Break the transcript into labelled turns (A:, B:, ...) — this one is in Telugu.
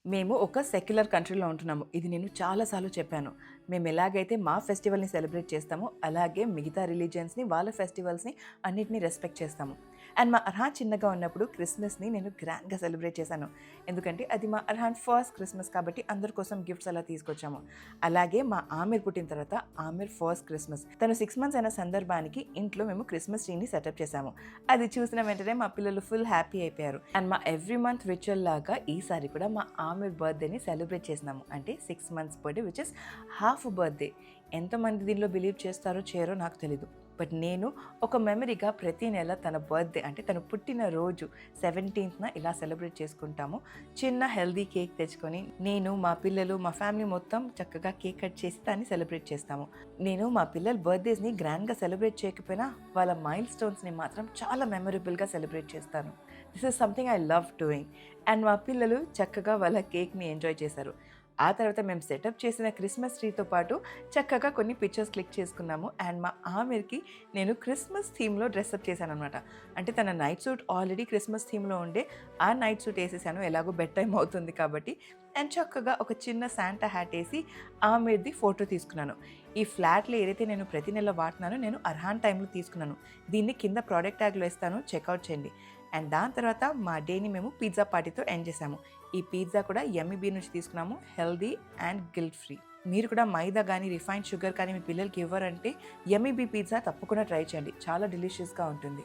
A: మేము ఒక సెక్యులర్ కంట్రీలో ఉంటున్నాము. ఇది నేను చాలా సార్లు చెప్పాను. మేము ఎలాగైతే మా ఫెస్టివల్‌ని సెలబ్రేట్ చేస్తామో, అలాగే మిగతా రిలీజియన్స్‌ని వాళ్ళ ఫెస్టివల్స్‌ని అన్నిటిని రెస్పెక్ట్ చేస్తాము. అండ్ మా అర్హాన్ చిన్నగా ఉన్నప్పుడు క్రిస్మస్‌ని నేను గ్రాండ్‌గా సెలబ్రేట్ చేశాను. ఎందుకంటే అది మా అర్హాన్ ఫస్ట్ క్రిస్మస్ కాబట్టి అందరి కోసం గిఫ్ట్స్ అలా తీసుకొచ్చాము. అలాగే మా ఆమిర్ పుట్టిన తర్వాత ఆమిర్ ఫస్ట్ క్రిస్మస్. తను 6 మంత్స్ అయిన సందర్భానికి ఇంట్లో మేము క్రిస్మస్ ట్రీని సెటప్ చేశాము. అది చూసిన వెంటనే మా పిల్లలు ఫుల్ హ్యాపీ అయిపోయారు. అండ్ మా ఎవ్రీ మంత్ రిచువల్ లాగా ఈసారి కూడా మా ఆమిర్ బర్త్డేని సెలబ్రేట్ చేసినాము. అంటే 6 months birthday which is half birthday. ఎంతమంది దీనిలో బిలీవ్ చేస్తారో చేయరో నాకు తెలీదు. బట్ నేను ఒక మెమరీగా ప్రతి నెల తన బర్త్డే అంటే తను పుట్టిన రోజు 17th ఇలా సెలబ్రేట్ చేసుకుంటాము. చిన్న హెల్దీ కేక్ తెచ్చుకొని నేను మా పిల్లలు మా ఫ్యామిలీ మొత్తం చక్కగా కేక్ కట్ చేసి దాన్ని సెలబ్రేట్ చేస్తాము. నేను మా పిల్లల బర్త్డేస్ని గ్రాండ్గా సెలబ్రేట్ చేయకపోయినా వాళ్ళ మైల్ స్టోన్స్ని మాత్రం చాలా మెమరబుల్గా సెలబ్రేట్ చేస్తాను. This is something I love doing. And మా పిల్లలు చక్కగా వాళ్ళ కేక్ని ఎంజాయ్ చేశారు. ఆ తర్వాత మేము సెటప్ చేసిన క్రిస్మస్ ట్రీతో పాటు చక్కగా కొన్ని పిక్చర్స్ క్లిక్ చేసుకున్నాము. అండ్ మా ఆమిర్కి నేను క్రిస్మస్ థీమ్లో డ్రెస్అప్ చేశాను అనమాట. అంటే తన నైట్ సూట్ ఆల్రెడీ క్రిస్మస్ థీమ్లో ఉండే ఆ నైట్ సూట్ వేసేసాను, ఎలాగో బెడ్ టైం అవుతుంది కాబట్టి. అండ్ చక్కగా ఒక చిన్న శాంటా హ్యాట్ వేసి ఆమిర్ది ఫోటో తీసుకున్నాను. ఈ ఫ్లాట్లో ఏదైతే నేను ప్రతి నెల వాడుతున్నానో నేను అర్హాన్ టైంలో తీసుకున్నాను. దీన్ని కింద ప్రోడక్ట్ ట్యాగ్లో ఇస్తాను, చెక్అవుట్ చేయండి. అండ్ దాని తర్వాత మా డేని మేము పిజ్జా పార్టీతో ఎండ్ చేసాము. ఈ పిజ్జా కూడా యమ్మీ బీ నుంచి తీసుకున్నాము, హెల్దీ అండ్ గిల్ట్ ఫ్రీ. మీరు కూడా మైదా కానీ రిఫైన్డ్ షుగర్ కానీ మీ పిల్లలకి ఇవ్వరంటే యమ్మీ బీ పిజ్జా తప్పకుండా ట్రై చేయండి, చాలా డెలిషియస్గా ఉంటుంది.